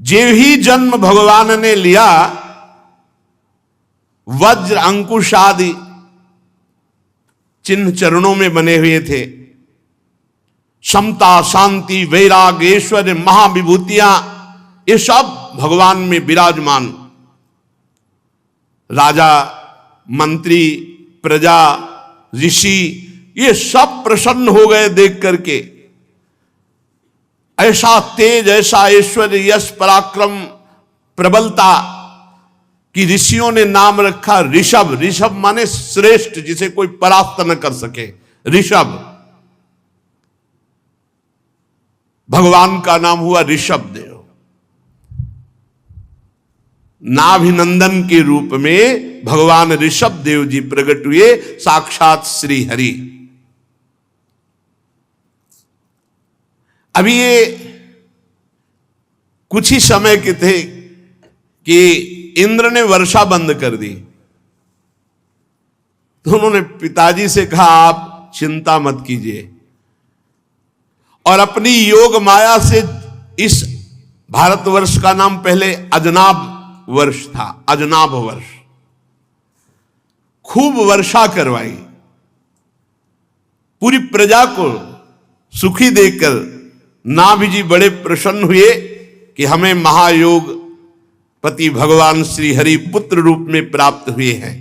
जे ही जन्म भगवान ने लिया, वज्र अंकुश आदि चिन्ह चरणों में बने हुए थे। समता, शांति, वैराग्य, ऐश्वर्य, महाविभूतियां, ये सब भगवान में विराजमान। राजा, मंत्री, प्रजा, ऋषि, ये सब प्रसन्न हो गए देख करके। ऐसा तेज, ऐसा ऐश्वर्य, यश, पराक्रम, प्रबलता कि ऋषियों ने नाम रखा ऋषभ। ऋषभ माने श्रेष्ठ, जिसे कोई परास्त न कर सके, ऋषभ। भगवान का नाम हुआ ऋषभ देव। नाभिनंदन के रूप में भगवान ऋषभ देव जी प्रकट हुए, साक्षात श्री हरि। अभी ये कुछ ही समय के थे कि इंद्र ने वर्षा बंद कर दी। तो उन्होंने पिताजी से कहा, आप चिंता मत कीजिए, और अपनी योग माया से इस भारतवर्ष का नाम पहले अजनाब वर्ष था, अजनाब वर्ष, खूब वर्षा करवाई, पूरी प्रजा को सुखी देखकर नाभि जी बड़े प्रसन्न हुए कि हमें महायोग पति भगवान श्री हरि पुत्र रूप में प्राप्त हुए हैं।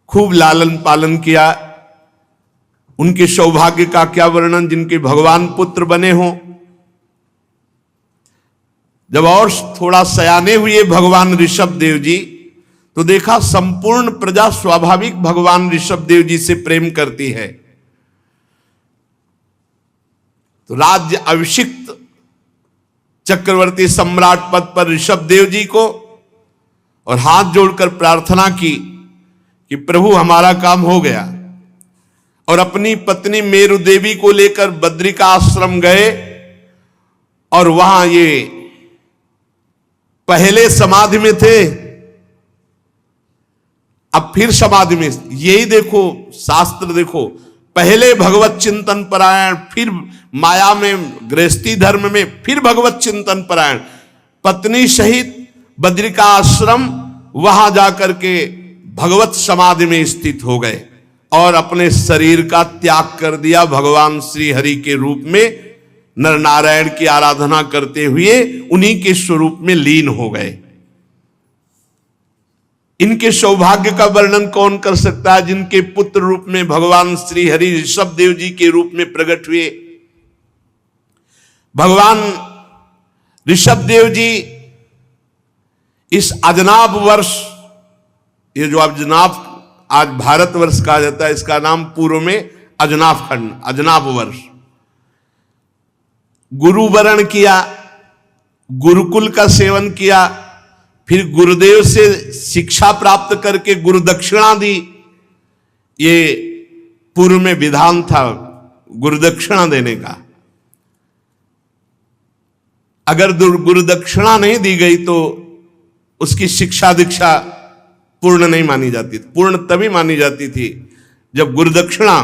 खूब लालन पालन किया। उनके सौभाग्य का क्या वर्णन, जिनके भगवान पुत्र बने हों। जब और थोड़ा सयाने हुए भगवान ऋषभ देव जी, तो देखा संपूर्ण प्रजा स्वाभाविक भगवान ऋषभ देव जी से प्रेम करती है। तो राज्य अभिषिक्त चक्रवर्ती सम्राट पद पर ऋषभ देव जी को, और हाथ जोड़कर प्रार्थना की कि प्रभु हमारा काम हो गया। और अपनी पत्नी मेरु देवी को लेकर बद्रिका आश्रम गए, और वहां ये पहले समाधि में थे, अब फिर समाधि में। यही देखो, शास्त्र देखो, पहले भगवत चिंतन परायण, फिर माया में, गृहस्थी धर्म में, फिर भगवत चिंतन परायण। पत्नी सहित बद्रिका आश्रम, वहां जाकर के भगवत समाधि में स्थित हो गए और अपने शरीर का त्याग कर दिया। भगवान श्री हरि के रूप में नर नारायण की आराधना करते हुए उन्हीं के स्वरूप में लीन हो गए। इनके सौभाग्य का वर्णन कौन कर सकता है, जिनके पुत्र रूप में भगवान श्री हरि ऋषभ देव जी के रूप में प्रकट हुए। भगवान ऋषभ देव जी इस अजनाब वर्ष, ये जो अजनाब आज भारतवर्ष कहा जाता है, इसका नाम पूर्व में अजनाब खंड, अजनाब वर्ष। गुरु वरण किया, गुरुकुल का सेवन किया, फिर गुरुदेव से शिक्षा प्राप्त करके गुरु दक्षिणा दी। ये पूर्व में विधान था गुरु दक्षिणा देने का। अगर गुरु दक्षिणा नहीं दी गई तो उसकी शिक्षा दीक्षा पूर्ण नहीं मानी जाती थी। पूर्ण तभी मानी जाती थी जब गुरु दक्षिणा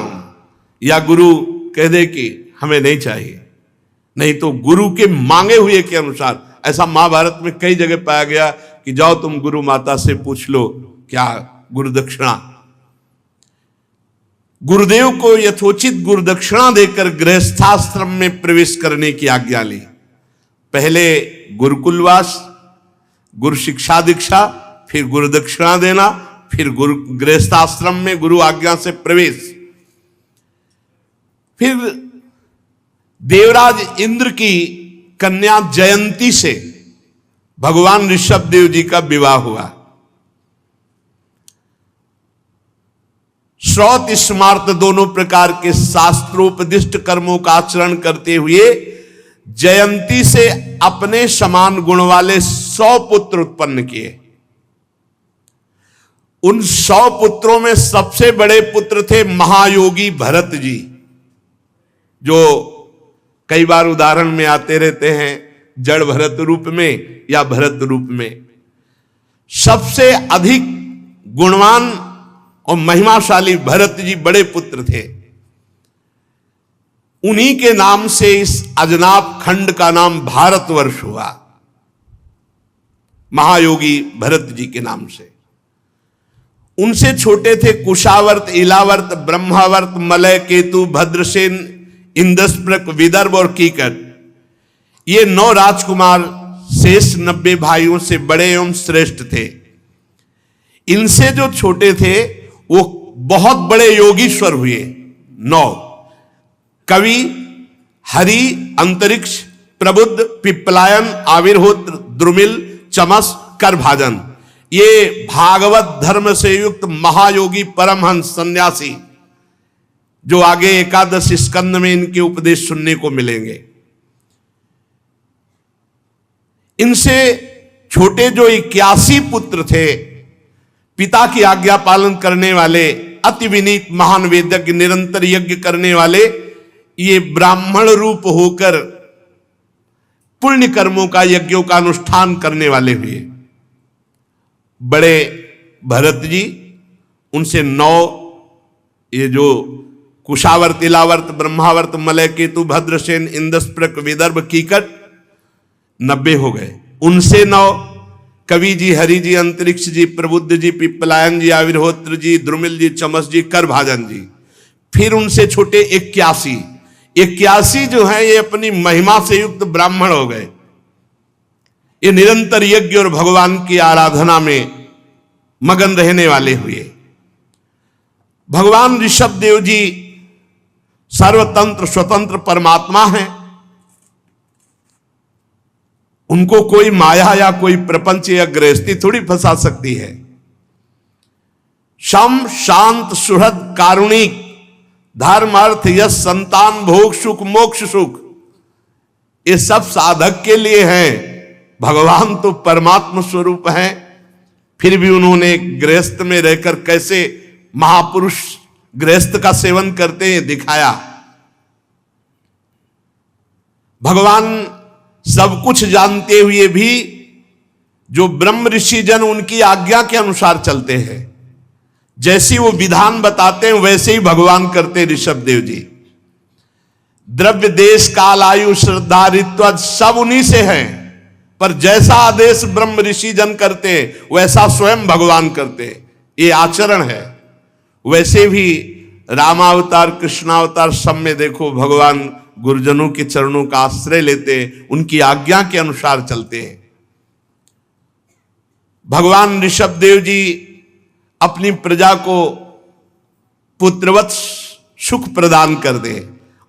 या गुरु कह दे कि हमें नहीं चाहिए, नहीं तो गुरु के मांगे हुए के अनुसार। ऐसा महाभारत में कई जगह पाया गया कि जाओ तुम गुरु माता से पूछ लो क्या गुरु दक्षिणा। गुरुदेव को यथोचित गुरु दक्षिणा देकर गृहस्थाश्रम में प्रवेश करने की आज्ञा ली। पहले गुरुकुलवास, गुरु शिक्षा दीक्षा, फिर गुरु दक्षिणा देना, फिर गुरु गृहस्थाश्रम में गुरु आज्ञा से प्रवेश। फिर देवराज इंद्र की कन्या जयंती से भगवान ऋषभ देव जी का विवाह हुआ। श्रौत स्मार्त दोनों प्रकार के शास्त्रोपदिष्ट कर्मों का आचरण करते हुए जयंती से अपने समान गुण वाले 100 पुत्र उत्पन्न किए। उन 100 पुत्रों में सबसे बड़े पुत्र थे महायोगी भरत जी, जो कई बार उदाहरण में आते रहते हैं, जड़ भरत रूप में या भरत रूप में। सबसे अधिक गुणवान और महिमाशाली भरत जी बड़े पुत्र थे। उन्हीं के नाम से इस अजनाब खंड का नाम भारतवर्ष हुआ। महायोगी भरत जी के नाम से। उनसे छोटे थे कुशावर्त, इलावर्त, ब्रह्मावर्त, मलय, केतु, भद्रसेन, इंद्रस्प्रक, विदर्भ और कीकट। ये 9 राजकुमार शेष 90 भाइयों से बड़े एवं श्रेष्ठ थे। इनसे जो छोटे थे वो बहुत बड़े योगीश्वर हुए। 9 कवि, हरि, अंतरिक्ष, प्रबुद्ध, पिप्पलायन, आविर्होत्र, द्रुमिल, चमस, करभाजन। ये भागवत धर्म से युक्त महायोगी परमहंस सन्यासी, जो आगे 11 स्कंद में इनके उपदेश सुनने को मिलेंगे। इनसे छोटे जो 81 पुत्र थे, पिता की आज्ञा पालन करने वाले, अति विनीत महान वेदज्ञ, निरंतर यज्ञ करने वाले, ये ब्राह्मण रूप होकर पुण्य कर्मों का, यज्ञों का अनुष्ठान करने वाले हुए। बड़े भरत जी, उनसे 9 ये जो कुशावर्त, इलावर्त, ब्रह्मावर्त, मलय, केतु, भद्रसेन, इंद्रस्प्रक, विदर्भ, कीकट 90 हो गए। उनसे 9 कवि जी, हरि जी, अंतरिक्ष जी, प्रबुद्ध जी, पिप्पलायन जी, आविर्होत्र जी, द्रुमिल जी, चमस जी, करभाजन जी। फिर उनसे छोटे 81 जो है ये अपनी महिमा से युक्त ब्राह्मण हो गए। ये निरंतर यज्ञ और भगवान की आराधना में मगन रहने वाले हुए। भगवान ऋषभ देव जी सर्वतंत्र स्वतंत्र परमात्मा हैं। उनको कोई माया या कोई प्रपंच या गृहस्थी थोड़ी फंसा सकती है। शम, शांत, सुहृद, कारुणिक, धर्म, अर्थ, यश, संतान, भोग, सुख, मोक्ष, सुख, ये सब साधक के लिए हैं। भगवान तो परमात्मा स्वरूप हैं। फिर भी उन्होंने गृहस्थ में रहकर कैसे महापुरुष गृहस्थ का सेवन करते हैं दिखाया। भगवान सब कुछ जानते हुए भी जो ब्रह्म ऋषि जन उनकी आज्ञा के अनुसार चलते हैं, जैसी वो विधान बताते हैं वैसे ही भगवान करते ऋषभ देव जी। द्रव्य, देश, काल, आयु, श्रद्धा, ऋत्व सब उन्हीं से हैं, पर जैसा आदेश ब्रह्म ऋषि जन करते वैसा स्वयं भगवान करते। ये आचरण है। वैसे भी रामावतार, कृष्णावतार सब में देखो भगवान गुरुजनों के चरणों का आश्रय लेते, उनकी आज्ञा के अनुसार चलते हैं। भगवान ऋषभ देव जी अपनी प्रजा को पुत्रवत सुख प्रदान कर दे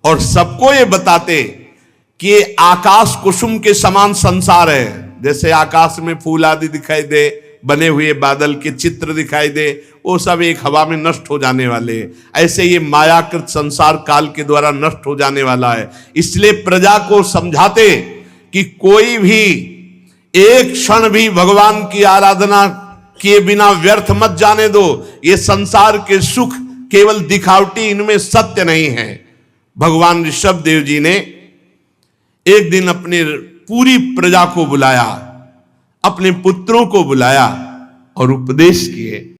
और सबको ये बताते कि ये आकाश कुसुम के समान संसार है। जैसे आकाश में फूल आदि दिखाई दे, बने हुए बादल के चित्र दिखाई दे, वो सब एक हवा में नष्ट हो जाने वाले। ऐसे ये मायाकृत संसार काल के द्वारा नष्ट हो जाने वाला है। इसलिए प्रजा को समझाते कि कोई भी एक क्षण भी भगवान की आराधना किए बिना व्यर्थ मत जाने दो। ये संसार के सुख केवल दिखावटी, इनमें सत्य नहीं है। भगवान ऋषभ देव जी ने एक दिन अपनी पूरी प्रजा को बुलाया, अपने पुत्रों को बुलाया और उपदेश किए।